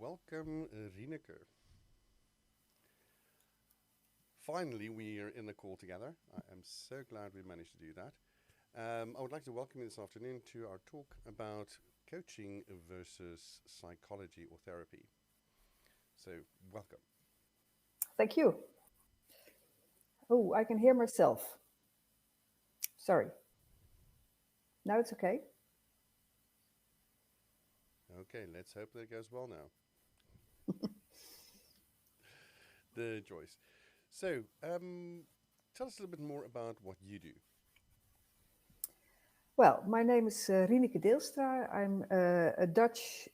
Welcome, Rieneke. Finally, we are in the call together. I am so glad we managed to do that. I would like to welcome you this afternoon to our talk about coaching versus psychology or therapy. So, welcome. Thank you. Oh, I can hear myself. Sorry. Now it's okay. Okay, let's hope that it goes well now. The Joyce. So, tell us a little bit more about what you do. Well, my name is Rieneke Deelstra. I'm a Dutch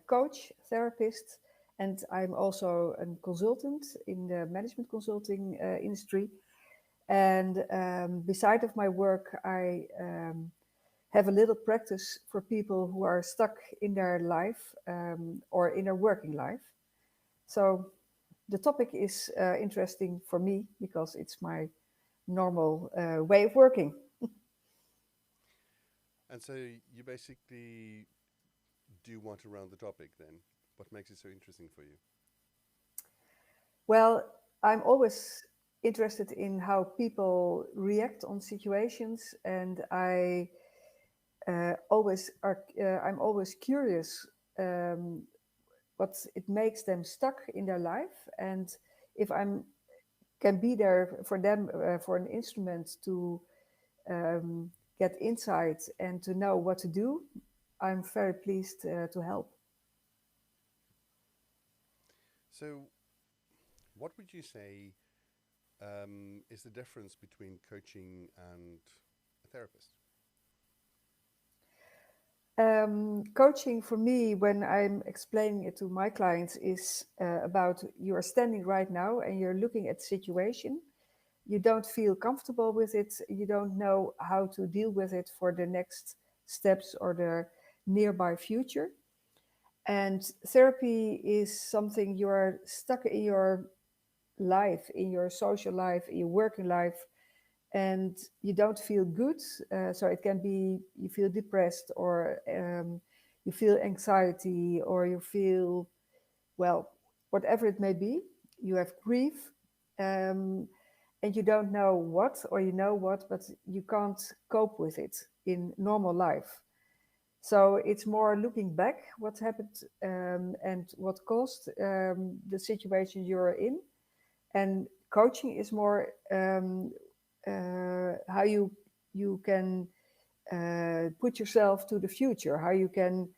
coach, therapist, and I'm also a consultant in the management consulting industry. And beside of my work, I have a little practice for people who are stuck in their life or in their working life. So the topic is interesting for me because it's my normal way of working. And so, you basically do want around the topic then. What makes it so interesting for you? Well, I'm always interested in how people react on situations, and I'm always curious um, what it makes them stuck in their life, and if I can be there for them for an instrument to um, get insight and to know what to do, I'm very pleased to help. So, what would you say is the difference between coaching and a therapist? Coaching for me, when I'm explaining it to my clients, is about you are standing right now and you're looking at the situation. You don't feel comfortable with it. You don't know how to deal with it for the next steps or the nearby future. And therapy is something you're stuck in your life, in your social life, in your working life, and you don't feel good. So it can be you feel depressed or you feel anxiety or you feel, well, whatever it may be. You have grief um, and you don't know what, or you know what, but you can't cope with it in normal life. So it's more looking back what happened and what caused the situation you're in. And coaching is more how you can put yourself to the future, how you can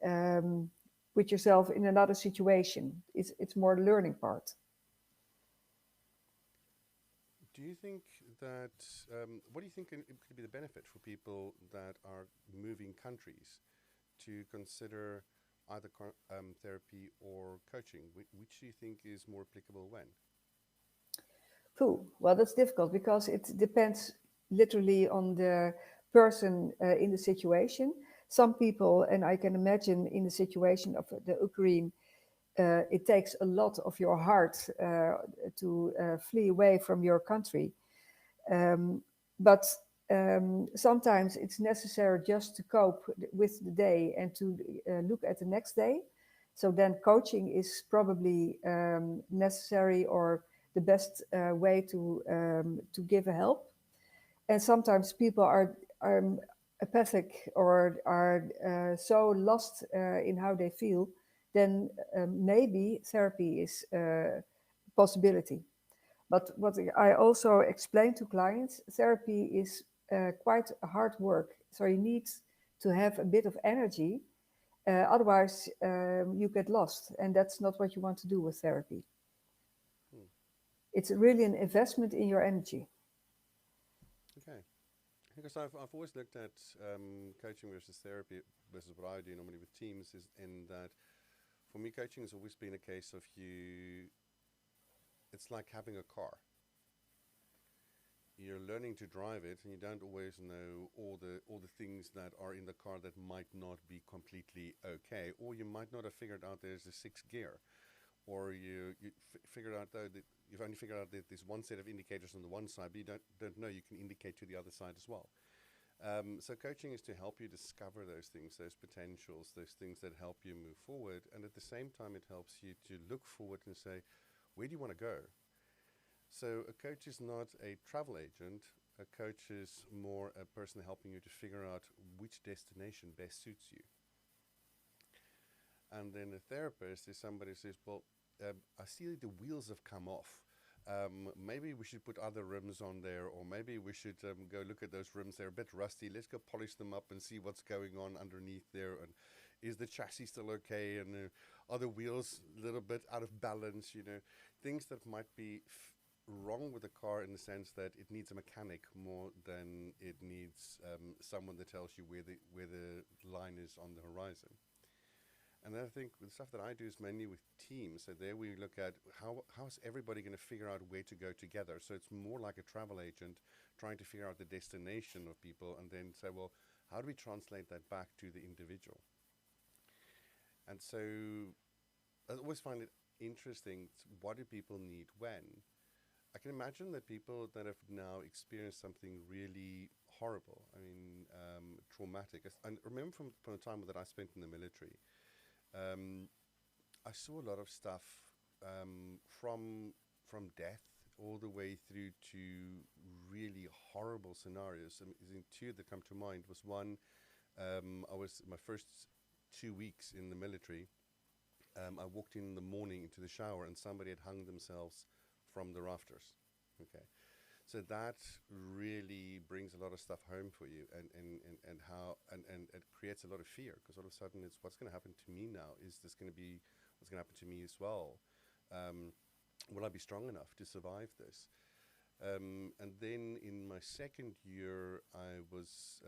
um, put yourself in another situation. It's more the learning part. Do you think that, what do you think it could be the benefit for people that are moving countries to consider either therapy or coaching? Which do you think is more applicable when? Cool. Well, that's difficult because it depends literally on the person in the situation. Some people, and I can imagine in the situation of the Ukraine, it takes a lot of your heart to flee away from your country. But sometimes it's necessary just to cope with the day and to look at the next day. So then coaching is probably necessary or the best way to give a help. And sometimes people are apathic or are so lost in how they feel, then maybe therapy is a possibility. But what I also explain to clients, therapy is quite hard work. So you need to have a bit of energy. Otherwise, you get lost. And that's not what you want to do with therapy. Hmm. It's really an investment in your energy. Okay. Because I've always looked at coaching versus therapy versus what I do normally with teams is in that for me, coaching has always been a case of it's like having a car. You're learning to drive it and you don't always know all the things that are in the car that might not be completely okay, or you might not have figured out there's a sixth gear, or you figured out though that you've only figured out that there's one set of indicators on the one side, but you don't know you can indicate to the other side as well. So coaching is to help you discover those things, those potentials, those things that help you move forward. And at the same time, it helps you to look forward and say, where do you want to go? So a coach is not a travel agent. A coach is more a person helping you to figure out which destination best suits you. And then a therapist is somebody who says, well, I see the wheels have come off. Maybe we should put other rims on there, or maybe we should go look at those rims. They're a bit rusty. Let's go polish them up and see what's going on underneath there. And is the chassis still okay? And are the wheels a little bit out of balance? You know, things that might be wrong with the car in the sense that it needs a mechanic more than it needs someone that tells you where the line is on the horizon. And then I think the stuff that I do is mainly with teams. So there we look at how's everybody going to figure out where to go together. So it's more like a travel agent trying to figure out the destination of people and then say, well, how do we translate that back to the individual? And so I always find it interesting. What do people need when? I can imagine that people that have now experienced something really horrible, I mean, traumatic. I remember from the time that I spent in the military, I saw a lot of stuff from death all the way through to really horrible scenarios. I mean, two that come to mind was one. I was my first 2 weeks in the military. I walked in the morning into the shower and somebody had hung themselves from the rafters. Okay. So that really brings a lot of stuff home for you and how and it creates a lot of fear because all of a sudden it's what's going to happen to me now? Is this going to be what's going to happen to me as well? Will I be strong enough to survive this? And then in my second year, I was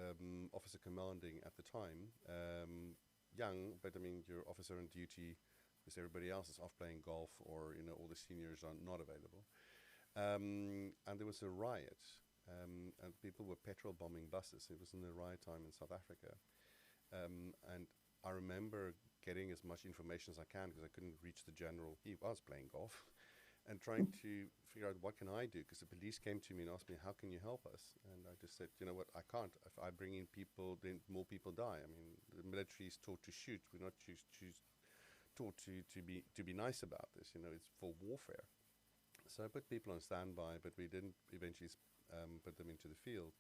officer commanding at the time, young, but I mean you're officer on duty because everybody else is off playing golf or all the seniors are not available. And there was a riot, and people were petrol bombing buses. It was in the riot time in South Africa. And I remember getting as much information as I can because I couldn't reach the general. He was playing golf and trying to figure out what can I do because the police came to me and asked me, how can you help us? And I just said, you know what, I can't. If I bring in people, then more people die. I mean, the military is taught to shoot. We're not taught to be nice about this. It's for warfare. So I put people on standby, but we didn't eventually put them into the field.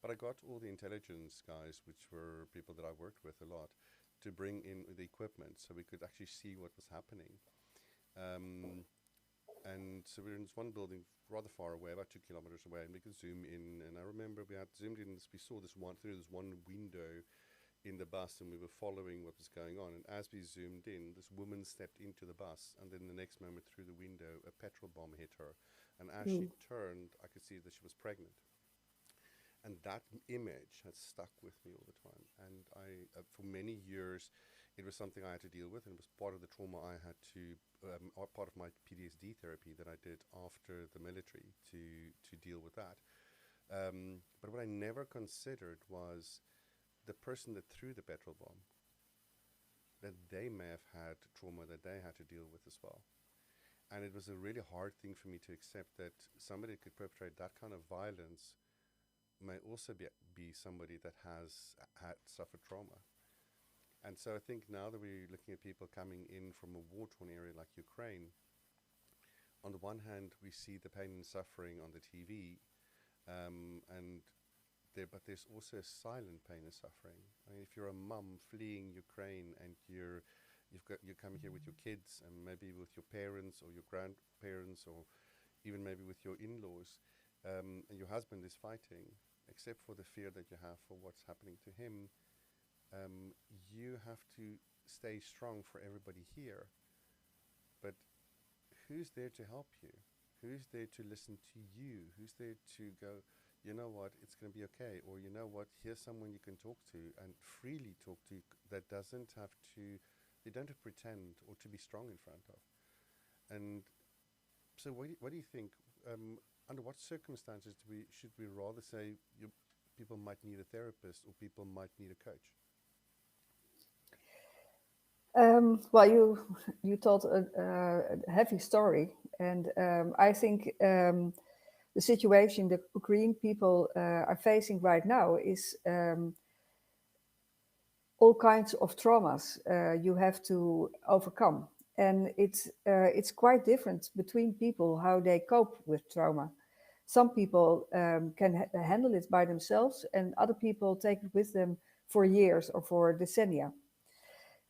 But I got all the intelligence guys, which were people that I worked with a lot, to bring in the equipment so we could actually see what was happening. And so we were in this one building rather far away, about 2 kilometers away, and we could zoom in. And I remember we had zoomed in, we saw this one through this one window in the bus, and we were following what was going on. And as we zoomed in, this woman stepped into the bus, and then the next moment through the window a petrol bomb hit her, and as she turned I could see that she was pregnant. And that image has stuck with me all the time, and I for many years it was something I had to deal with, and it was part of the trauma I had to part of my PTSD therapy that I did after the military to deal with that. But what I never considered was the person that threw the petrol bomb, that they may have had trauma that they had to deal with as well. And it was a really hard thing for me to accept that somebody that could perpetrate that kind of violence may also be somebody that has had suffered trauma. And so I think now that we're looking at people coming in from a war-torn area like Ukraine, on the one hand, we see the pain and suffering on the TV, but there's also silent pain and suffering. I mean, if you're a mum fleeing Ukraine and you're coming here with your kids and maybe with your parents or your grandparents or even maybe with your in-laws, and your husband is fighting, except for the fear that you have for what's happening to him, you have to stay strong for everybody here. But who's there to help you? Who's there to listen to you? Who's there to go, you know what, it's going to be okay, or you know what, here's someone you can talk to and freely talk to that doesn't have to, they don't have to pretend or to be strong in front of. And so what do you think, under what circumstances should we rather say people might need a therapist or people might need a coach? Well, you told a heavy story, and I think the situation the Ukraine people are facing right now is all kinds of traumas you have to overcome. And it's quite different between people how they cope with trauma. Some people can handle it by themselves, and other people take it with them for years or for decennia.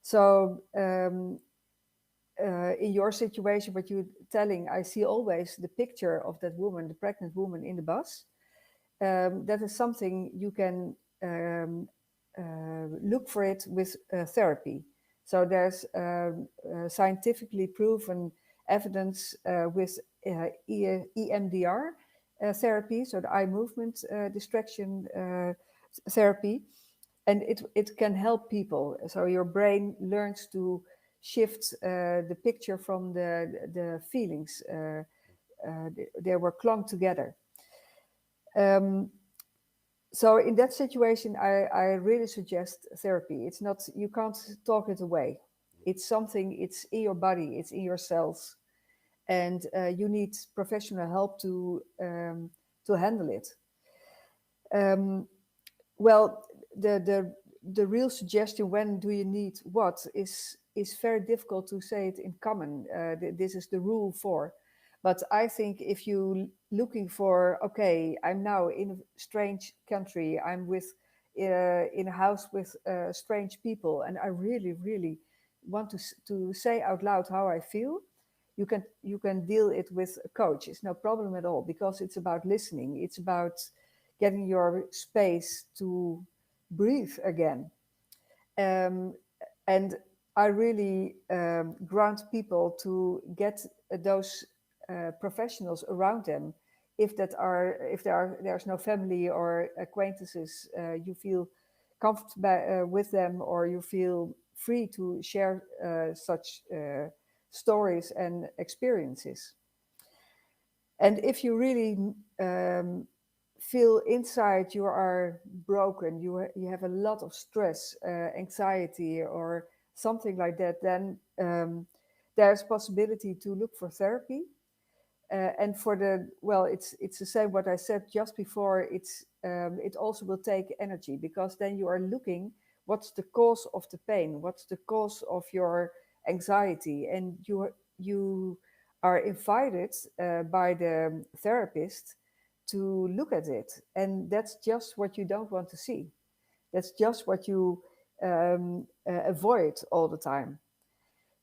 So in your situation, what you're telling, I see always the picture of that woman, the pregnant woman in the bus. That is something you can look for it with therapy. So there's scientifically proven evidence with EMDR therapy, so the eye movement distraction therapy, and it can help people. So your brain learns to shift the picture from the feelings. They were clung together. So in that situation, I really suggest therapy. It's not, you can't talk it away. It's something, it's in your body, it's in your cells, and you need professional help to handle it. Well, the real suggestion, when do you need what, is very difficult to say it in common. This is the rule for. But I think if you looking for, okay, I'm now in a strange country, I'm with in a house with strange people, and I really, really want to say out loud how I feel, you can deal it with a coach. It's no problem at all, because it's about listening. It's about getting your space to breathe again. And I really grant people to get those professionals around them. If there's no family or acquaintances, you feel comfortable with them, or you feel free to share such stories and experiences. And if you really feel inside you are broken, you have a lot of stress, anxiety, or something like that, then there's possibility to look for therapy. And for it's the same what I said just before. It also will take energy, because then you are looking what's the cause of the pain, what's the cause of your anxiety, and you are invited by the therapist to look at it. And that's just what you don't want to see. That's just what you avoid all the time.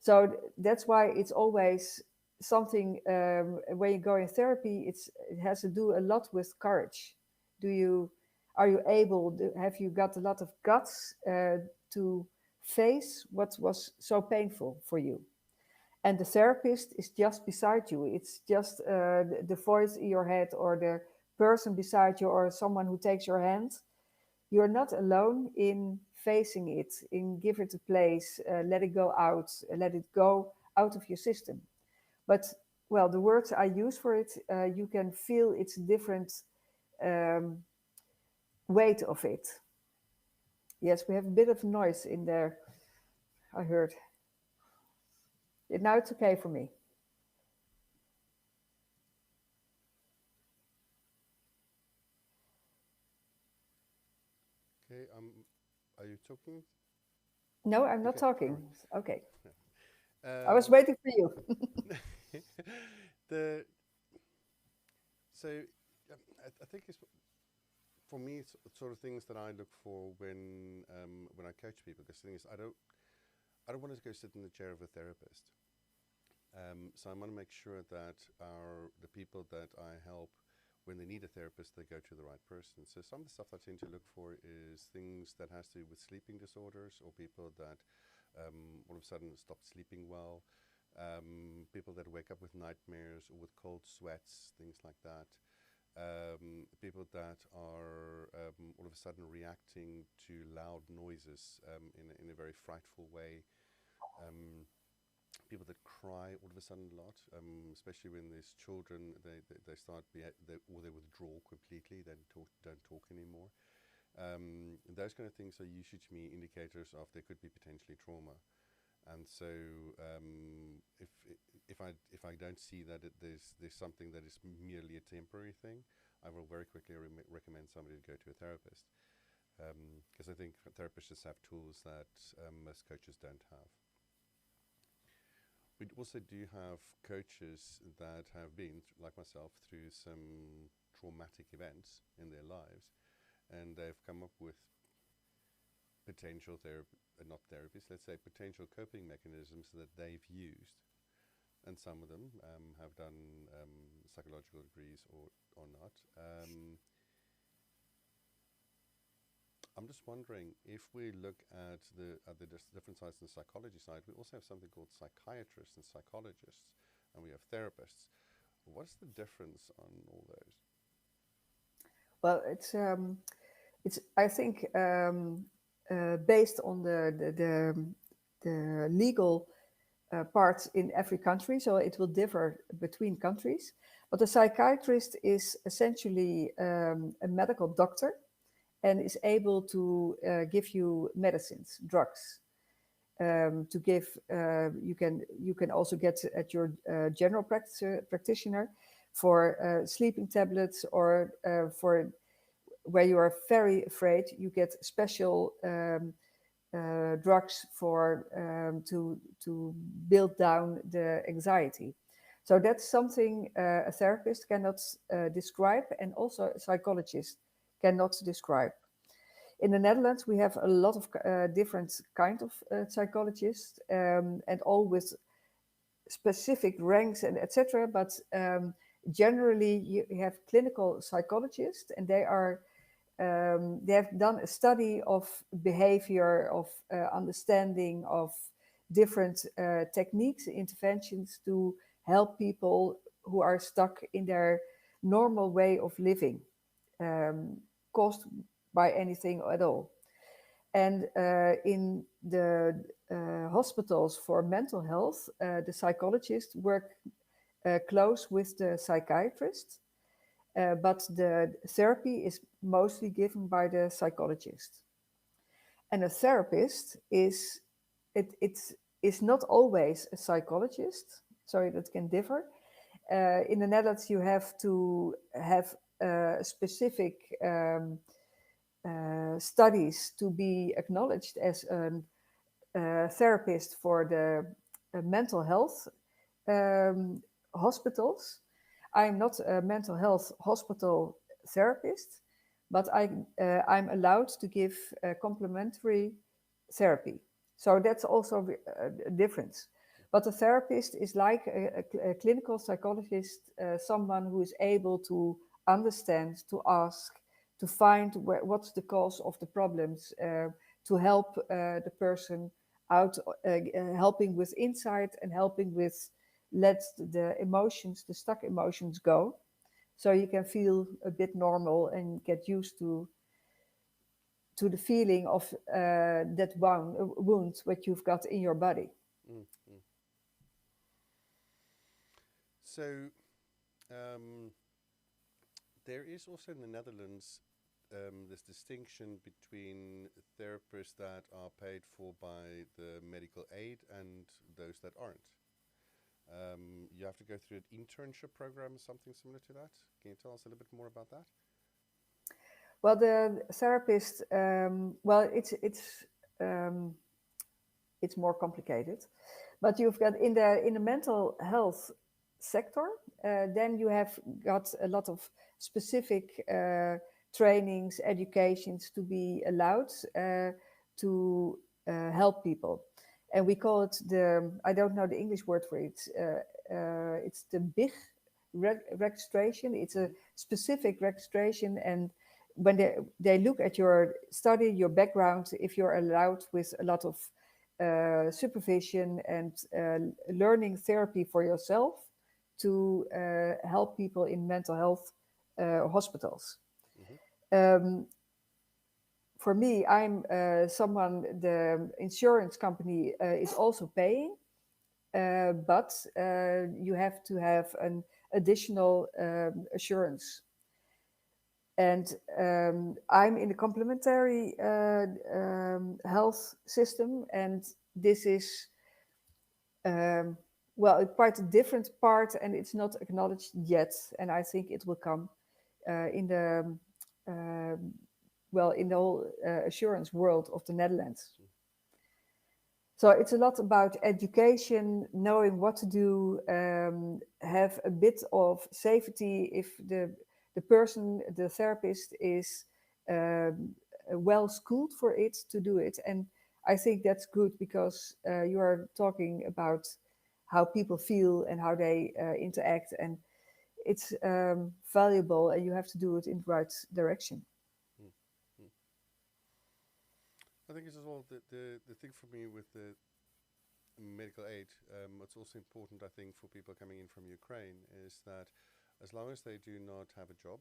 So that's why it's always something, when you go in therapy, it has to do a lot with courage. Are you able, have you got a lot of guts to face what was so painful for you? And the therapist is just beside you. It's just the voice in your head, or the person beside you, or someone who takes your hand. You're not alone in facing it, in give it a place, let it go out, let it go out of your system. But, well, the words I use for it, you can feel its different weight of it. Yes, we have a bit of noise in there, I heard. Now it's okay for me. Okay, are you talking? No, I'm not Okay, talking. right. Okay. Yeah. I was waiting for you. So I think it's, for me, it's sort of things that I look for when I coach people. Because the thing is, I don't want to go sit in the chair of a therapist. So I want to make sure that the people that I help, when they need a therapist, they go to the right person. So some of the stuff I tend to look for is things that has to do with sleeping disorders, or people that all of a sudden stop sleeping well, people that wake up with nightmares or with cold sweats, things like that. People that are all of a sudden reacting to loud noises in a very frightful way. People that cry all of a sudden a lot, especially when there's children, they start or they withdraw completely, they don't talk anymore. Those kind of things are usually, to me, indicators of there could be potentially trauma. And so if if I don't see that there's something that is merely a temporary thing, I will very quickly recommend somebody to go to a therapist, because I think therapists just have tools that most coaches don't have. We also do have coaches that have been, like myself, through some traumatic events in their lives, and they've come up with potential not therapies, let's say potential coping mechanisms that they've used. And some of them have done psychological degrees or not. I'm just wondering, if we look at the different sides on the psychology side, we also have something called psychiatrists and psychologists, and we have therapists. What's the difference on all those? Well, it's I think based on the legal parts in every country, so it will differ between countries. But a psychiatrist is essentially a medical doctor and is able to give you medicines, drugs. To give, you can also get at your general practitioner for sleeping tablets, or for where you are very afraid, you get special drugs for to build down the anxiety. So that's something a therapist cannot describe, and also a psychologist cannot describe. In the Netherlands, we have a lot of different kind of psychologists, and all with specific ranks and etc. But generally, you have clinical psychologists, and they have done a study of behavior, of understanding of different techniques, interventions to help people who are stuck in their normal way of living, caused by anything at all. And in the hospitals for mental health, the psychologists work close with the psychiatrist, but the therapy is mostly given by the psychologist. And a therapist is not always a psychologist, so that can differ. In the Netherlands, you have to have specific studies to be acknowledged as a therapist for the mental health hospitals. I'm not a mental health hospital therapist, but I'm allowed to give complementary therapy. So that's also a difference. But a therapist is like a clinical psychologist, someone who is able to understand, to ask, to find what's the cause of the problems, to help the person out, helping with insight and helping with let the emotions, the stuck emotions go, so you can feel a bit normal and get used to the feeling of that wound what you've got in your body. Mm-hmm. So there is also in the Netherlands this distinction between therapists that are paid for by the medical aid and those that aren't. You have to go through an internship program, something similar to that. Can you tell us a little bit more about that? Well, the therapist, well, it's more complicated, but you've got in the mental health sector, then you have got a lot of specific trainings, educations to be allowed to help people. And we call it I don't know the English word for it, it's the big registration. It's a specific registration, and when they look at your study, your background, if you're allowed with a lot of supervision and learning therapy for yourself to help people in mental health hospitals. Mm-hmm. For me, I'm someone the insurance company is also paying, but you have to have an additional assurance. And I'm in the complementary health system, and this is um, well, quite a different part, and it's not acknowledged yet. And I think it will come in the in the whole assurance world of the Netherlands. So it's a lot about education, knowing what to do, have a bit of safety if the person, the therapist, is well schooled for it to do it. And I think that's good because you are talking about how people feel and how they interact, and it's valuable, and you have to do it in the right direction. Mm. Mm. I think it's as well the thing for me with the medical aid. What's also important, I think, for people coming in from Ukraine is that as long as they do not have a job,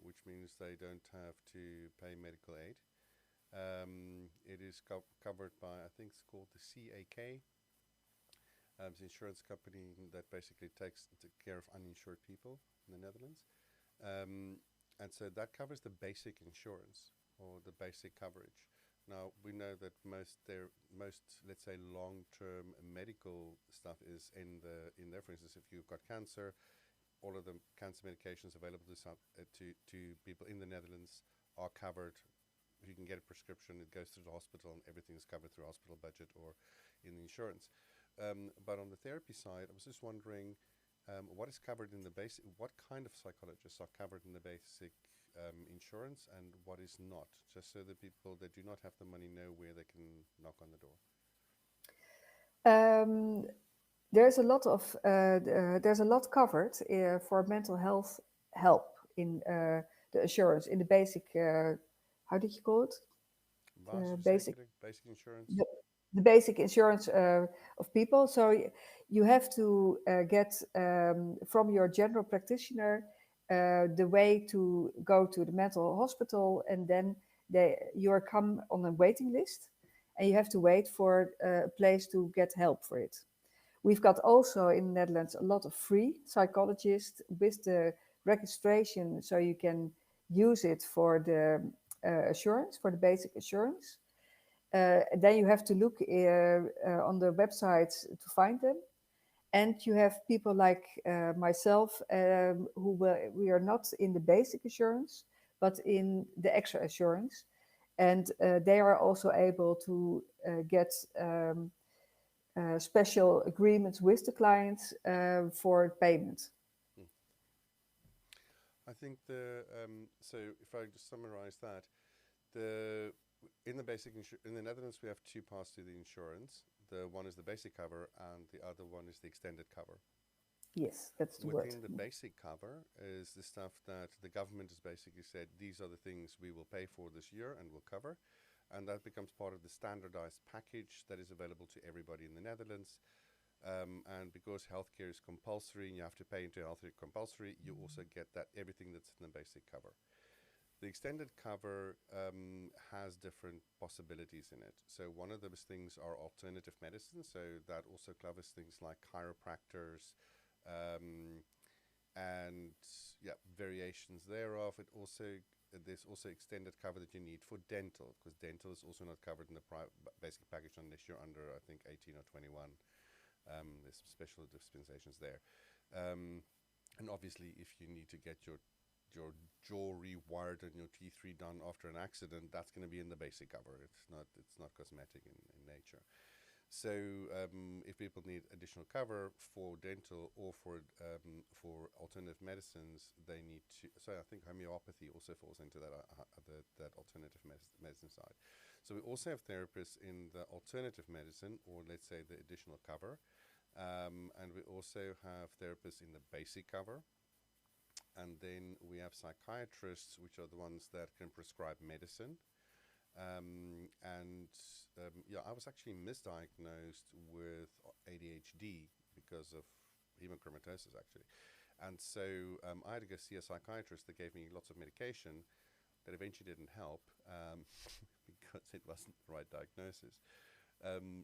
which means they don't have to pay medical aid, it is covered by, I think it's called the CAK. It's an insurance company that basically takes care of uninsured people in the Netherlands. And so that covers the basic insurance or the basic coverage. Now we know that most, let's say, long-term medical stuff is in there. For instance, if you've got cancer, all of the cancer medications available to people in the Netherlands are covered. You can get a prescription, it goes through the hospital, and everything is covered through hospital budget or in the insurance. But on the therapy side, I was just wondering what is covered in the basic, what kind of psychologists are covered in the basic insurance and what is not, just so that people that do not have the money know where they can knock on the door. There's a lot of there's a lot covered for mental health help in the assurance in the basic. How did you call it? The basic Basic insurance. the basic insurance of people. So you have to get from your general practitioner the way to go to the mental hospital, and then you are come on a waiting list, and you have to wait for a place to get help for it. We've got also in the Netherlands a lot of free psychologists with the registration, so you can use it for the assurance, for the basic assurance. Then you have to look on the websites to find them. And you have people like myself we are not in the basic assurance, but in the extra assurance. And they are also able to get special agreements with the clients for payment. Hmm. I think so if I just summarize that, in the Netherlands we have two parts to the insurance. The one is the basic cover and the other one is the extended cover. Yes, that's the word. Within the basic cover is the stuff that the government has basically said, these are the things we will pay for this year and will cover. And that becomes part of the standardized package that is available to everybody in the Netherlands. And because healthcare is compulsory and you have to pay into healthcare compulsory, you also get that everything that's in the basic cover. The extended cover has different possibilities in it. So one of those things are alternative medicine. So that also covers things like chiropractors and variations thereof. There's also extended cover that you need for dental, because dental is also not covered in the basic package unless you're under, I think, 18 or 21. There's some special dispensations there. And obviously, if you need to get your jaw rewired and your teeth redone after an accident, that's going to be in the basic cover. It's not cosmetic in nature. So if people need additional cover for dental or for alternative medicines, they need to. So I think homeopathy also falls into that alternative medicine side. So we also have therapists in the alternative medicine, or let's say the additional cover, and we also have therapists in the basic cover. And then we have psychiatrists, which are the ones that can prescribe medicine. I was actually misdiagnosed with ADHD because of hemochromatosis, actually. And so I had to go see a psychiatrist that gave me lots of medication that eventually didn't help because it wasn't the right diagnosis.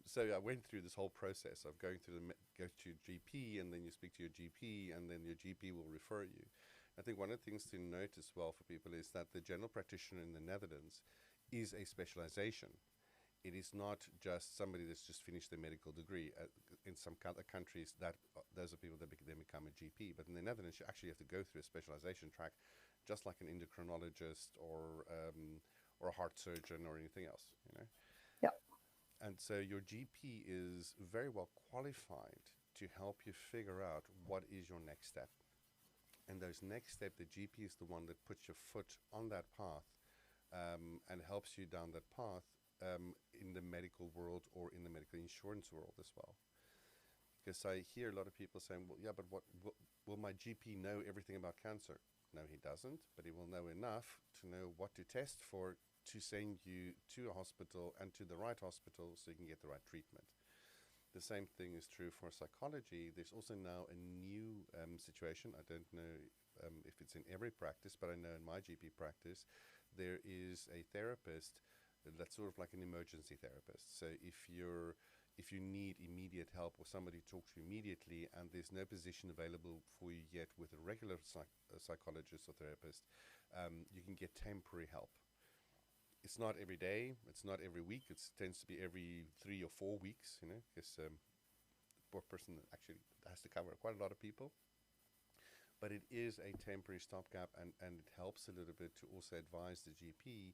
So I went through this whole process of going through go to your GP, and then you speak to your GP, and then your GP will refer you. I think one of the things to note as well for people is that the general practitioner in the Netherlands is a specialization. it is not just somebody that's just finished their medical degree. In some other countries, that those are people that then become a GP. But in the Netherlands, you actually have to go through a specialization track, just like an endocrinologist or a heart surgeon or anything else, you know. Yeah. And so your GP is very well qualified to help you figure out what is your next step. And those next step, the GP is the one that puts your foot on that path and helps you down that path in the medical world or in the medical insurance world as well. Because I hear a lot of people saying, well, yeah, but will my GP know everything about cancer? No, he doesn't, but he will know enough to know what to test for to send you to a hospital and to the right hospital so you can get the right treatment. The same thing is true for psychology. There's also now a new situation. I don't know if it's in every practice, but I know in my GP practice, there is a therapist that's sort of like an emergency therapist. So if you need immediate help or somebody to talk to you immediately and there's no position available for you yet with a regular psychologist or therapist, you can get temporary help. It's not every day, it's not every week, it tends to be every 3 or 4 weeks, you know, because the poor person actually has to cover quite a lot of people. But it is a temporary stopgap, and it helps a little bit to also advise the GP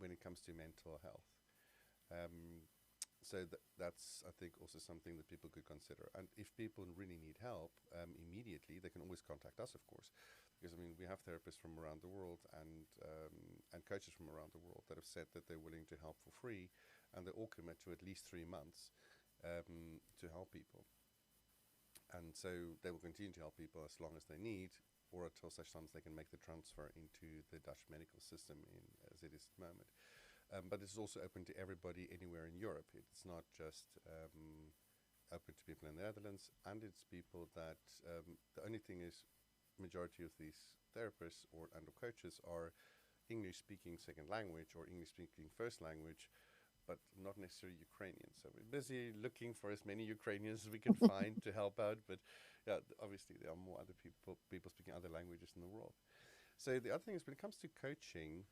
when it comes to mental health. So that's, I think, also something that people could consider. And if people really need help immediately, they can always contact us, of course, because I mean we have therapists from around the world and coaches from around the world that have said that they're willing to help for free, and they all commit to at least 3 months to help people. And so they will continue to help people as long as they need, or until such times they can make the transfer into the Dutch medical system as it is at the moment. But it's also open to everybody anywhere in Europe. It's not just open to people in the Netherlands, and it's people that the only thing is, majority of these therapists or coaches are English-speaking second language or English-speaking first language, but not necessarily Ukrainian. So we're busy looking for as many Ukrainians as we can find to help out. But yeah, obviously there are more other people speaking other languages in the world. So the other thing is, when it comes to coaching,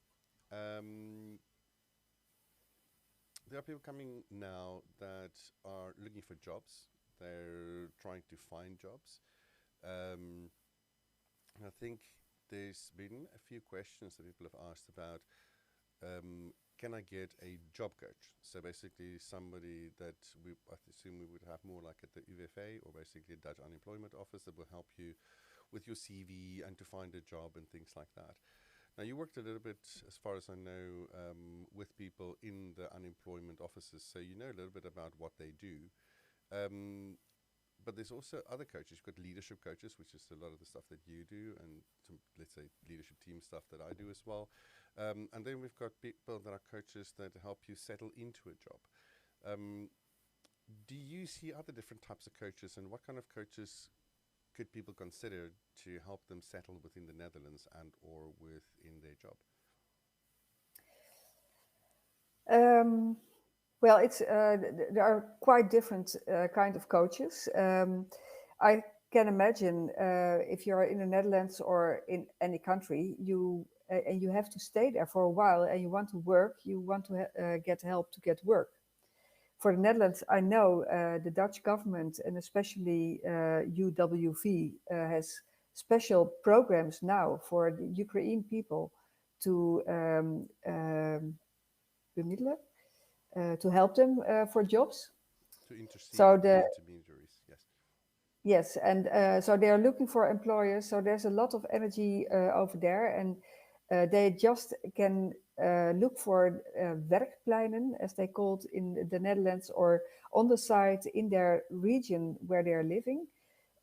there are people coming now that are looking for jobs. They're trying to find jobs. I think there's been a few questions that people have asked about, can I get a job coach? So basically somebody that I assume we would have more like at the UWV, or basically a Dutch unemployment office, that will help you with your CV and to find a job and things like that. Now, you worked a little bit, as far as I know, with people in the unemployment offices, so you know a little bit about what they do. But there's also other coaches. You've got leadership coaches, which is a lot of the stuff that you do, and some, let's say, leadership team stuff that I do as well. And then we've got people that are coaches that help you settle into a job. Do you see other different types of coaches, and what kind of coaches could people consider to help them settle within the Netherlands and or within their job? Well, there are quite different kind of coaches. I can imagine if you're in the Netherlands or in any country, and you have to stay there for a while, and you want to work, you want to get help to get work. For the Netherlands, I know the Dutch government, and especially UWV, has special programs now for the Ukrainian people to bemiddelen. To help them for jobs. To intercede So with the intermediaries, yes. Yes, and so they are looking for employers. So there's a lot of energy over there, and they just can look for werkpleinen, as they called in the Netherlands, or on the site in their region where they are living,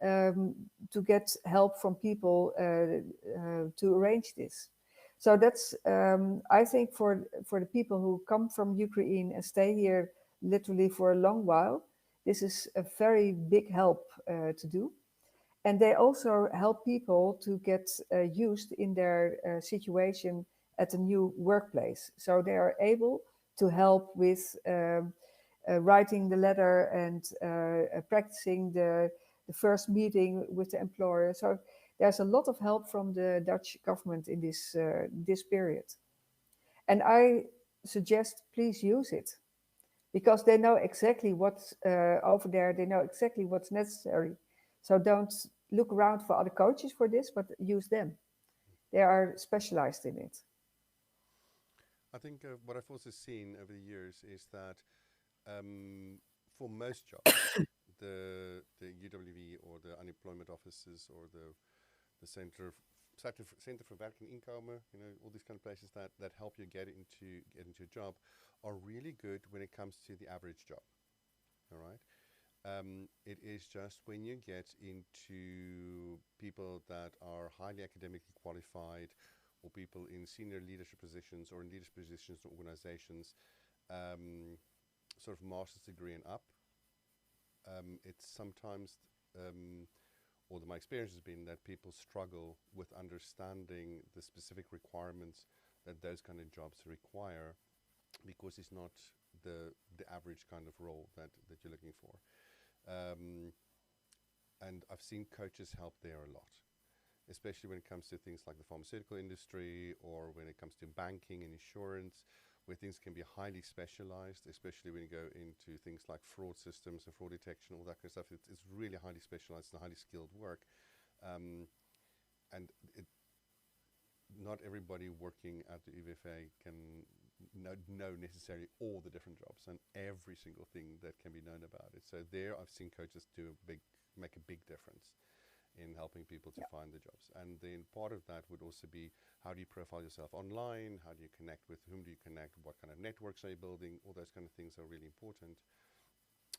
to get help from people to arrange this. So that's, I think, for the people who come from Ukraine and stay here literally for a long while, this is a very big help to do. And they also help people to get used in their situation at a new workplace. So they are able to help with writing the letter and practicing the first meeting with the employer. So there's a lot of help from the Dutch government in this period. And I suggest please use it, because they know exactly what's over there. They know exactly what's necessary. So don't look around for other coaches for this, but use them. They are specialized in it. I think what I've also seen over the years is that for most jobs, the UWV or the unemployment offices or the Center for Werk en Inkomen, all these kind of places that help you get into a job, are really good when it comes to the average job. All right. It is just when you get into people that are highly academically qualified, or people in senior leadership positions or in leadership positions in organizations, sort of master's degree and up, it's sometimes, or my experience has been that people struggle with understanding the specific requirements that those kind of jobs require, because it's not the average kind of role that you're looking for. And I've seen coaches help there a lot, especially when it comes to things like the pharmaceutical industry, or when it comes to banking and insurance, where things can be highly specialized, especially when you go into things like fraud systems and fraud detection, all that kind of stuff. It's really highly specialized and highly skilled work. And not everybody working at the UWV can know necessarily all the different jobs and every single thing that can be known about it. So there I've seen coaches make a big difference in helping people to find the jobs. And then part of that would also be, how do you profile yourself online? How do you connect with whom do you connect? What kind of networks are you building? All those kind of things are really important.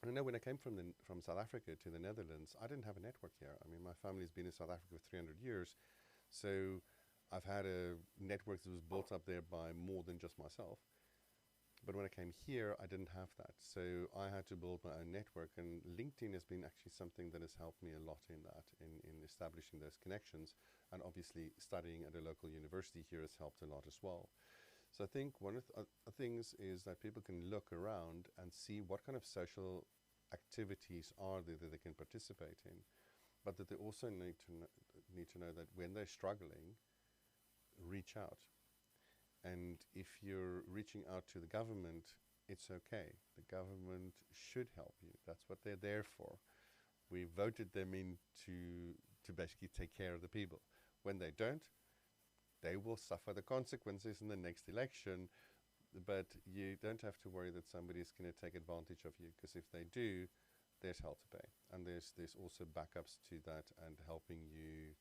And I know when I came from South Africa to the Netherlands, I didn't have a network here. I mean, my family's been in South Africa for 300 years. So I've had a network that was built up there by more than just myself. But when I came here, I didn't have that. So I had to build my own network, and LinkedIn has been actually something that has helped me a lot in that, in establishing those connections. And obviously studying at a local university here has helped a lot as well. So I think one of the things is that people can look around and see what kind of social activities are there that they can participate in, but that they also need to know that when they're struggling, reach out. And if you're reaching out to the government, it's okay. The government should help you. That's what they're there for. We voted them in to basically take care of the people. When they don't, they will suffer the consequences in the next election. But you don't have to worry that somebody's going to take advantage of you, because if they do, there's hell to pay. And there's also backups to that, and helping you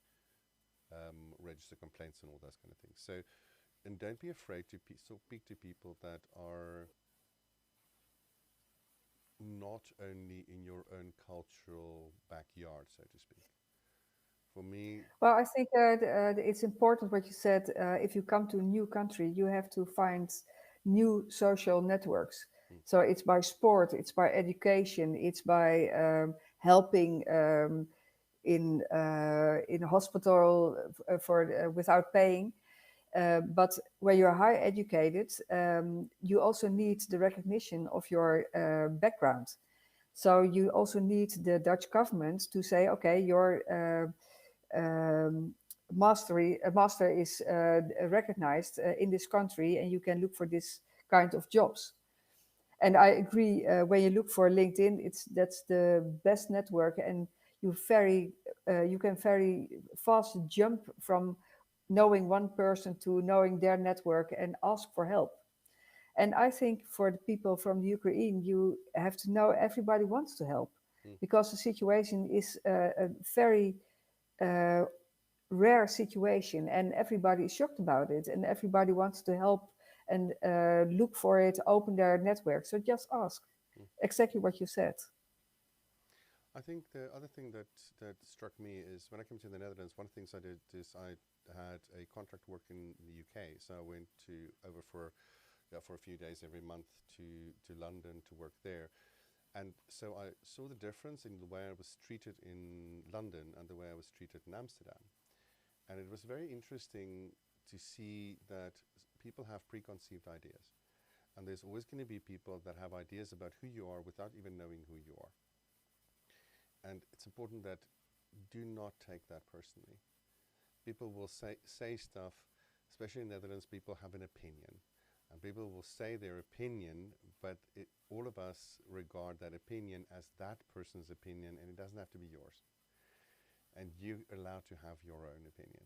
register complaints and all those kind of things. So, and don't be afraid to speak to people that are not only in your own cultural backyard, so to speak. For me, Well, I think it's important what you said. If you come to a new country, you have to find new social networks. So it's by sport, it's by education, it's by helping in a hospital for without paying. But when you're high educated, you also need the recognition of your background. So you also need the Dutch government to say, okay, your master is recognized in this country, and you can look for this kind of jobs. And I agree. When you look for LinkedIn, that's the best network, and you can very fast jump from knowing one person to knowing their network and ask for help. And I think for the people from the Ukraine, you have to know everybody wants to help, because the situation is a very rare situation, and everybody is shocked about it, and everybody wants to help and look for it, open their network. So just ask. Exactly what you said. I think the other thing that struck me is, when I came to the Netherlands, one of the things I did is I had a contract work in the UK. So I went over for a few days every month to London to work there. And so I saw the difference in the way I was treated in London and the way I was treated in Amsterdam. And it was very interesting to see that people have preconceived ideas. And there's always going to be people that have ideas about who you are without even knowing who you are. And it's important that do not take that personally. People will say stuff, especially in the Netherlands, people have an opinion. And people will say their opinion, but all of us regard that opinion as that person's opinion, and it doesn't have to be yours. And you're allowed to have your own opinion.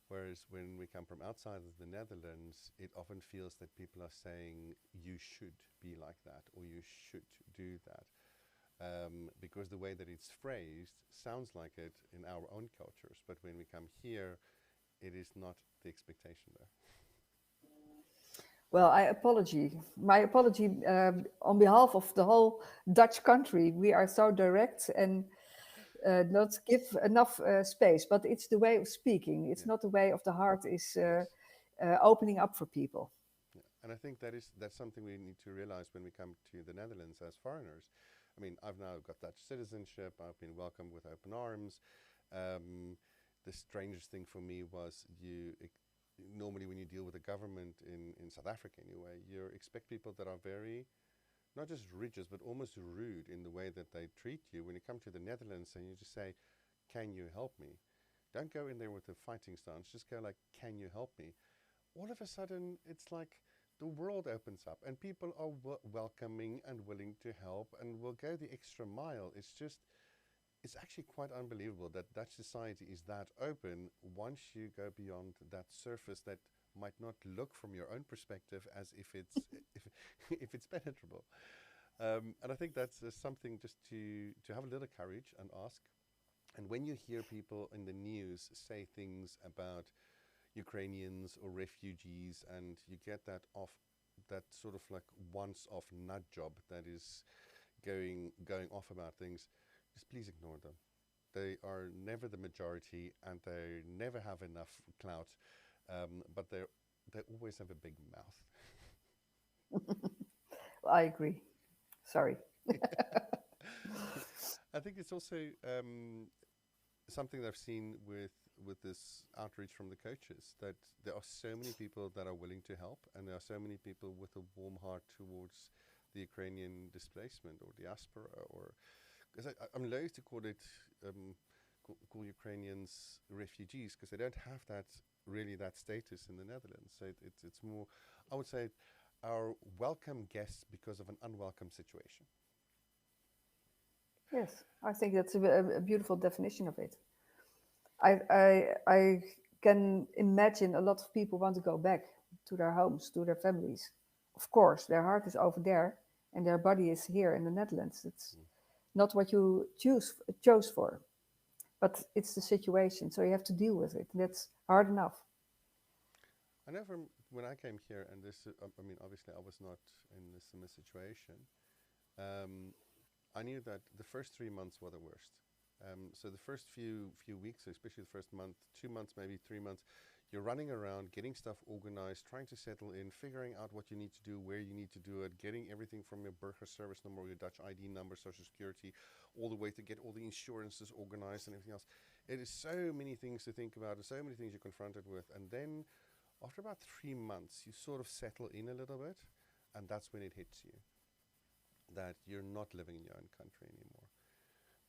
Whereas when we come from outside of the Netherlands, it often feels that people are saying you should be like that or you should do that. Because the way that it's phrased sounds like it in our own cultures. But when we come here, it is not the expectation there. Well, my apology on behalf of the whole Dutch country. We are so direct and not give enough space, but it's the way of speaking. It's Yeah. not the way of the heart is Yes. opening up for people. Yeah. And I think that's something we need to realize when we come to the Netherlands as foreigners. I mean, I've now got Dutch citizenship. I've been welcomed with open arms. The strangest thing for me was normally when you deal with the government in South Africa anyway, you expect people that are very, not just rigid, but almost rude in the way that they treat you. When you come to the Netherlands and you just say, can you help me? Don't go in there with a fighting stance. Just go like, can you help me? All of a sudden, it's like the world opens up and people are welcoming and willing to help and will go the extra mile. It's actually quite unbelievable that Dutch society is that open once you go beyond that surface that might not look from your own perspective as if it's if it's penetrable. And I think that's something just to have a little courage and ask. And when you hear people in the news say things about Ukrainians or refugees, and you get that sort of like once-off nut job that is going off about things, just please ignore them. They are never the majority, and they never have enough clout, but they always have a big mouth. I agree. Sorry. I think it's also something that I've seen with this outreach from the coaches, that there are so many people that are willing to help, and there are so many people with a warm heart towards the Ukrainian displacement or diaspora, or because I'm loath to call it call Ukrainians refugees, because they don't have that status in the Netherlands. So it's more, I would say, our welcome guests because of an unwelcome situation. Yes, I think that's a beautiful definition of it. I can imagine a lot of people want to go back to their homes, to their families. Of course, their heart is over there and their body is here in the Netherlands. It's not what you chose for, but it's the situation. So you have to deal with it. That's hard enough. I know from when I came here, and this, I mean, obviously I was not in this similar situation. I knew that the first 3 months were the worst. So the first few weeks, especially the first month, 2 months, maybe 3 months, you're running around, getting stuff organized, trying to settle in, figuring out what you need to do, where you need to do it, getting everything from your burger service number, your Dutch ID number, social security, all the way to get all the insurances organized and everything else. It is so many things to think about and so many things you're confronted with. And then after about 3 months, you sort of settle in a little bit, and that's when it hits you that you're not living in your own country anymore.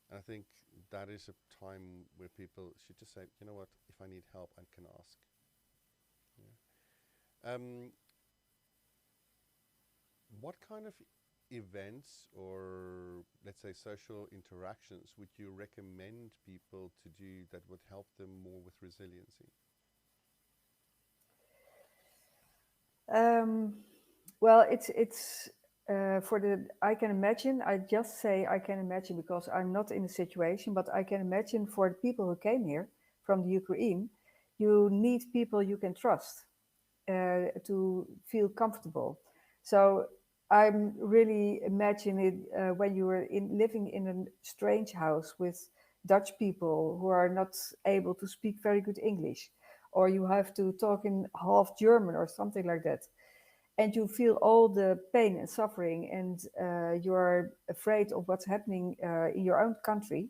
And I think that is a time where people should just say, you know what, if I need help, I can ask. Yeah. What kind of events or, let's say, social interactions would you recommend people to do that would help them more with resiliency? Well, it's for the, I can imagine, I just say I can imagine because I'm not in the situation, but I can imagine for the people who came here from the Ukraine, you need people you can trust to feel comfortable. So I'm really imagining it when you were living in a strange house with Dutch people who are not able to speak very good English, or you have to talk in half German or something like that, and you feel all the pain and suffering, and you're afraid of what's happening in your own country.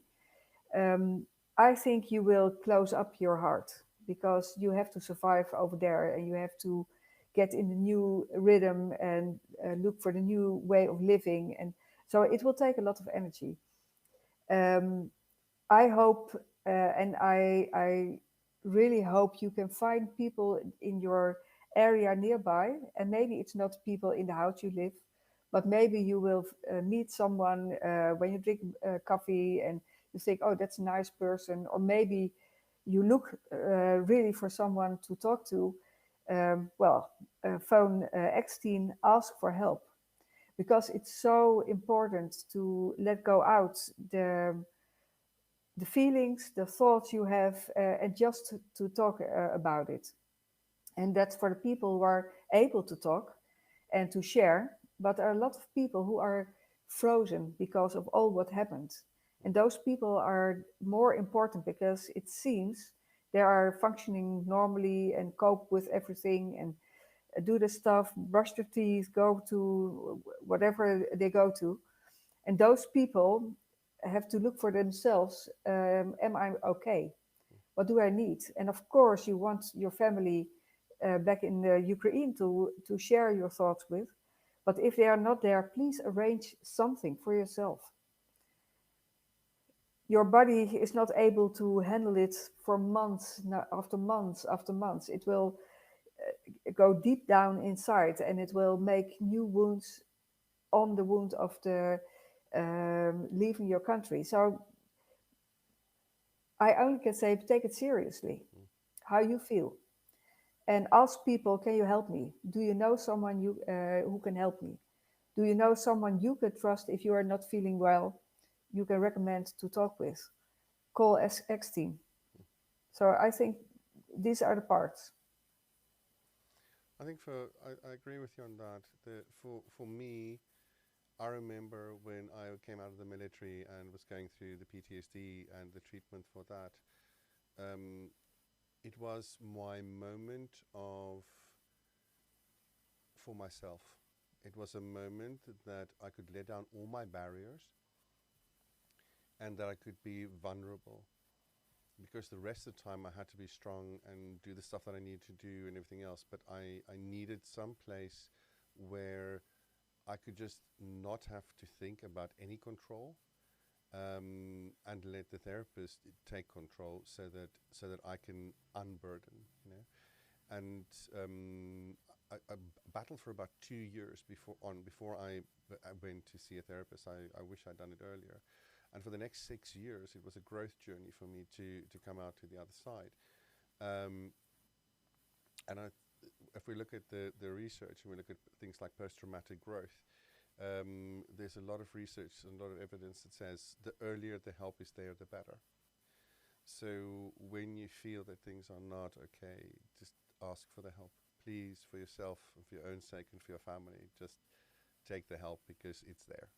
um, I think you will close up your heart because you have to survive over there and you have to get in the new rhythm and look for the new way of living. And so it will take a lot of energy. Um, I hope, and I really hope you can find people in your area nearby, and maybe it's not people in the house you live, but maybe you will meet someone when you drink coffee and you think, oh, that's a nice person, or maybe you look really for someone to talk to. Phone EKsteen, ask for help, because it's so important to let go out the feelings, the thoughts you have, and just to talk about it. And that's for the people who are able to talk and to share. But there are a lot of people who are frozen because of all what happened. And those people are more important because it seems they are functioning normally and cope with everything and do the stuff, brush their teeth, go to whatever they go to. And those people have to look for themselves. Am I okay? What do I need? And of course, you want your family back in Ukraine to share your thoughts with. But if they are not there, please arrange something for yourself. Your body is not able to handle it for months after months after months. It will go deep down inside, and it will make new wounds on the wound of the leaving your country. So I only can say take it seriously, how you feel, and ask people, can you help me? Do you know someone who can help me? Do you know someone you could trust if you are not feeling well, you can recommend to talk with? Call EKsteen. So I think these are the parts. I think I agree with you on that. For me, I remember when I came out of the military and was going through the PTSD and the treatment for that. It was my moment for myself. It was a moment that I could let down all my barriers and that I could be vulnerable. Because the rest of the time I had to be strong and do the stuff that I needed to do and everything else. But I needed some place where I could just not have to think about any control, and let the therapist take control so that I can unburden, And I battled for about 2 years before I went to see a therapist. I wish I'd done it earlier. And for the next 6 years, it was a growth journey for me to come out to the other side. If we look at the research and we look at things like post-traumatic growth, there's a lot of research and a lot of evidence that says the earlier the help is there, the better. So when you feel that things are not okay, just ask for the help. Please, for yourself, for your own sake and for your family, just take the help because it's there.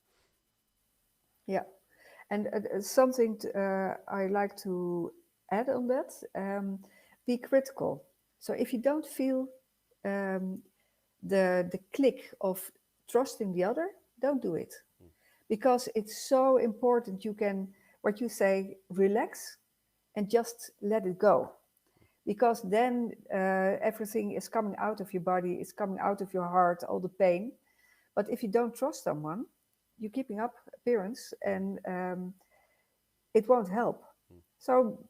Yeah. And something I like to add on that, be critical. So if you don't feel the click of trusting the other, don't do it. Because it's so important you can, what you say, relax and just let it go. Because then everything is coming out of your body, it's coming out of your heart, all the pain. But if you don't trust someone, you're keeping up appearance and it won't help. So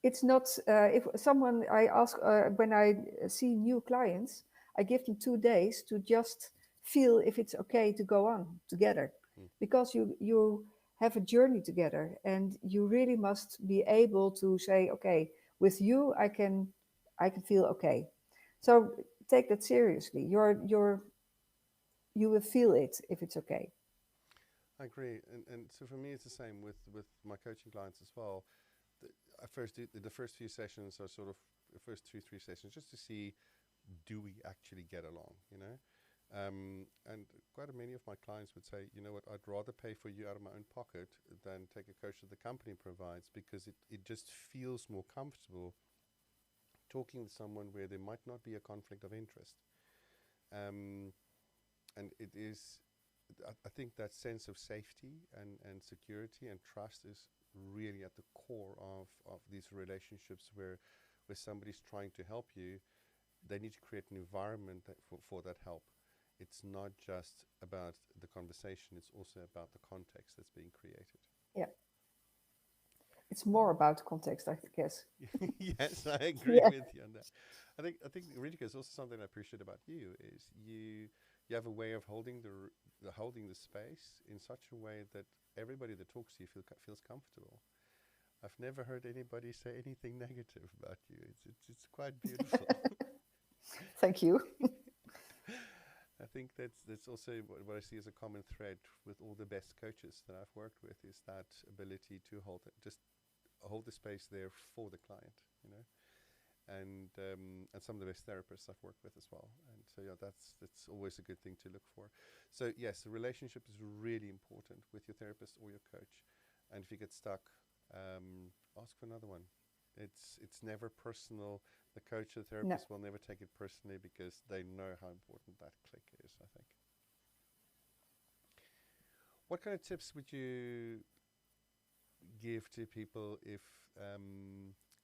it's not, if someone I ask, when I see new clients, I give them 2 days to just feel if it's okay to go on together. Because you have a journey together and you really must be able to say, okay, with you, I can feel okay. So take that seriously. You will feel it if it's okay. I agree, and so for me it's the same with my coaching clients as well. The first few sessions are sort of the first 2-3 sessions just to see, do we actually get along, and quite many of my clients would say, you know what, I'd rather pay for you out of my own pocket than take a coach that the company provides, because it just feels more comfortable talking with someone where there might not be a conflict of interest. And it is, I think that sense of safety and security and trust is really at the core of these relationships where somebody's trying to help you. They need to create an environment for that help. It's not just about the conversation, it's also about the context that's being created. Yeah. it's more about context, I guess. Yes, I agree Yeah. with you on that. I think Rieneke, is also something I appreciate about you is you have a way of holding holding the space in such a way that everybody that talks to you feels comfortable. I've never heard anybody say anything negative about you. It's quite beautiful. Thank you. I think that's also what I see as a common thread with all the best coaches that I've worked with is that ability to hold the space there for the client, you know, and some of the best therapists I've worked with as well. And so yeah, that's always a good thing to look for. So yes, the relationship is really important with your therapist or your coach. And if you get stuck, ask for another one. It's never personal. The coach or No. therapist will never take it personally because they know how important that click is, I think. What kind of tips would you give to people if,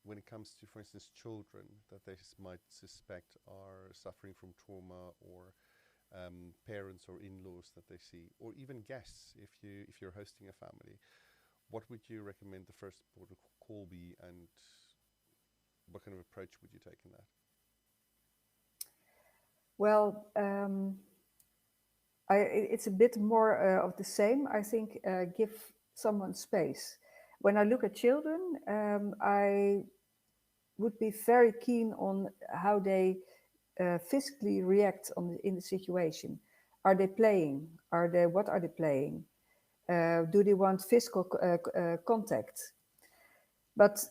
when it comes to, for instance, children that they might suspect are suffering from trauma, or parents or in-laws that they see, or even guests if you're hosting a family? What would you recommend the first port of call be, and what kind of approach would you take in that? Well, it's a bit more of the same. I think give someone space. When I look at children, I would be very keen on how they physically react in the situation. Are they playing? What are they playing? Do they want physical contact? But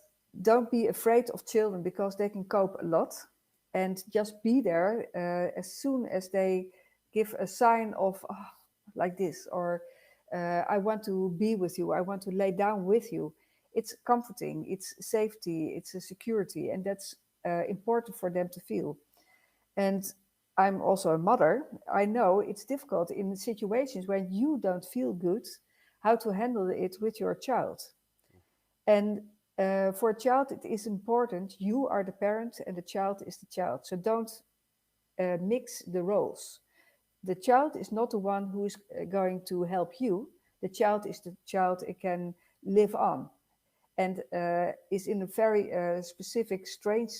don't be afraid of children because they can cope a lot, and just be there as soon as they give a sign of like this, or I want to be with you, I want to lay down with you. It's comforting, it's safety, it's a security, and that's important for them to feel. And I'm also a mother. I know it's difficult in situations when you don't feel good how to handle it with your child. And for a child, it is important you are the parent and the child is the child. So don't mix the roles. The child is not the one who is going to help you. The child is the child it can live on, and is in a very specific, strange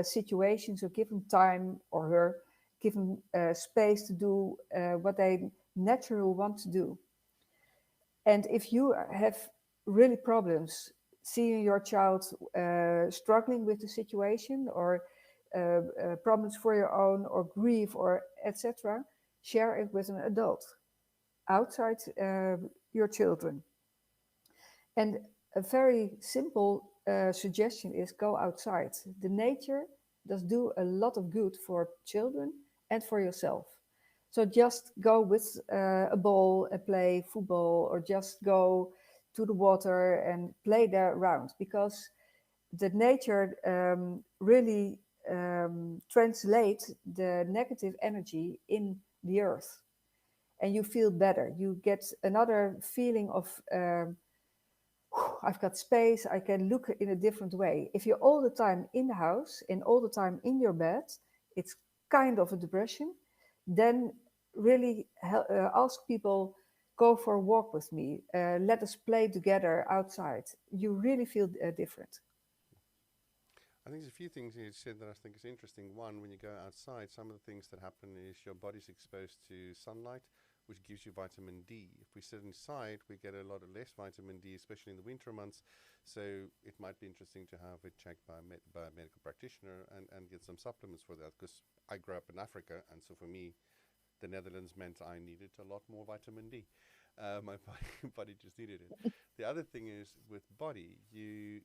situation. So give him time, or her, give him space to do what they naturally want to do. And if you have really problems seeing your child struggling with the situation, or problems for your own, or grief, or etc., share it with an adult outside your children. And a very simple suggestion is go outside. The nature does do a lot of good for children and for yourself. So just go with a ball and play football, or just go to the water and play there around, because the nature really translates the negative energy in the earth, and you feel better. You get another feeling of I've got space, I can look in a different way. If you're all the time in the house and all the time in your bed, it's kind of a depression. Then really ask people, go for a walk with me, let us play together outside. You really feel different. I think there's a few things you said that I think is interesting. One, when you go outside, some of the things that happen is your body's exposed to sunlight, which gives you vitamin D. If we sit inside, we get a lot of less vitamin D, especially in the winter months. So it might be interesting to have it checked by by a medical practitioner, and get some supplements for that. Because I grew up in Africa, and so for me, the Netherlands meant I needed a lot more vitamin D. My body just needed it. The other thing is with body, you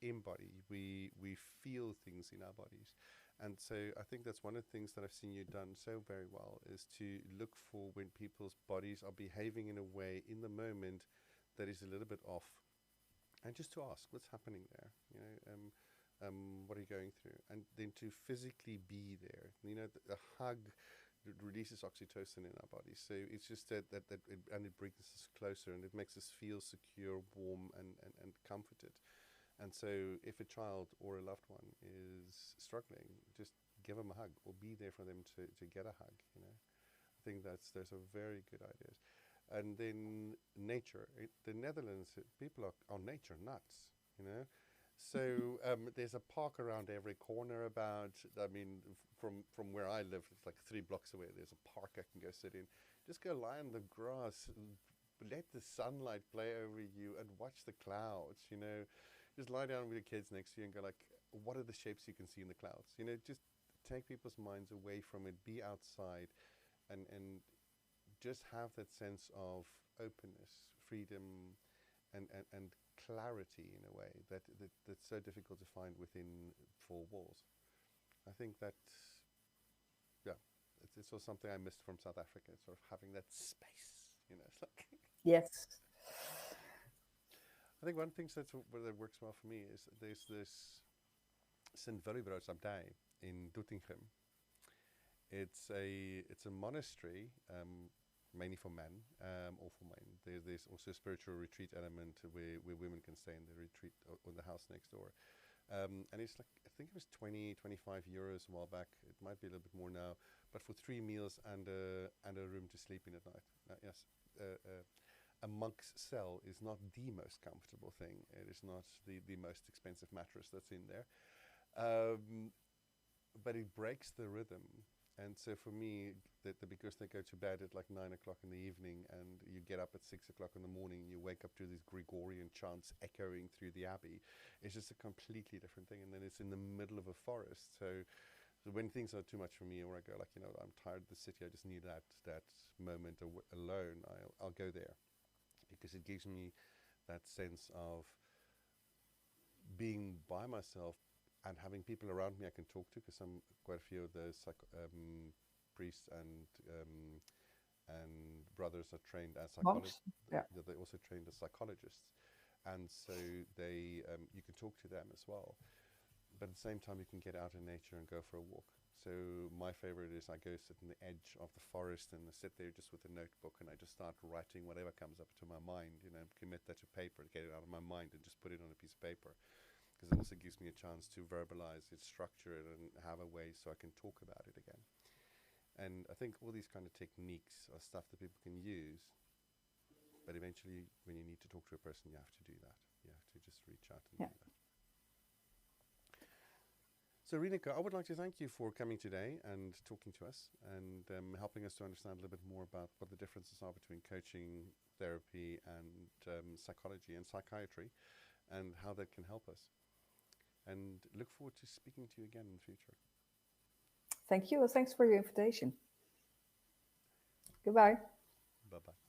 embody. We feel things in our bodies, and so I think that's one of the things that I've seen you done so very well, is to look for when people's bodies are behaving in a way in the moment that is a little bit off, and just to ask what's happening there. You know, what are you going through, and then to physically be there. You know, the hug. It releases oxytocin in our bodies, so it's just and it brings us closer, and it makes us feel secure, warm, and comforted. And so, if a child or a loved one is struggling, just give them a hug, or be there for them to get a hug. You know, I think those are very good ideas. And then nature, the Netherlands, people are nature nuts. you know. So there's a park around every corner. I mean, from where I live, it's like 3 blocks away. There's a park I can go sit in. Just go lie on the grass, let the sunlight play over you, and watch the clouds. You know, just lie down with your kids next to you and go like, what are the shapes you can see in the clouds? You know, just take people's minds away from it. Be outside, and just have that sense of openness, freedom, and clarity in a way that's so difficult to find within 4 walls. I think that, yeah, it's also something I missed from South Africa, sort of having that space, you know. It's like Yes. I think one thing that works well for me is there's this St. Willibrodsabdij in Doetinchem. It's a monastery, mainly for men, or for men. There's also a spiritual retreat element where women can stay in the retreat on the house next door. And it's like, I think it was 20, 25 euros a while back. It might be a little bit more now, but for 3 meals and a room to sleep in at night. Yes, a monk's cell is not the most comfortable thing. It is not the most expensive mattress that's in there. But it breaks the rhythm. And so for me, because they go to bed at like 9 o'clock in the evening, and you get up at 6 o'clock in the morning, and you wake up to these Gregorian chants echoing through the abbey, it's just a completely different thing. And then it's in the middle of a forest. So when things are too much for me, or I go like, you know, I'm tired of the city, I just need that moment alone, I'll go there, because it gives me that sense of being by myself and having people around me I can talk to, because quite a few of the priests and brothers are trained as Monks. psychologists. Yeah. They're also trained as psychologists, and so you can talk to them as well. But at the same time, you can get out in nature and go for a walk. So my favorite is I go sit on the edge of the forest and I sit there just with a notebook and I just start writing whatever comes up to my mind, you know, commit that to paper, get it out of my mind and just put it on a piece of paper. Because it also gives me a chance to verbalize it, structure it, and have a way so I can talk about it again. And I think all these kind of techniques are stuff that people can use, but eventually when you need to talk to a person, you have to do that. You have to just reach out and Yeah. do that. So Rieneke, I would like to thank you for coming today and talking to us and helping us to understand a little bit more about what the differences are between coaching, therapy, and psychology and psychiatry, and how that can help us. And look forward to speaking to you again in the future. Thank you. Thanks for your invitation. Goodbye. Bye-bye.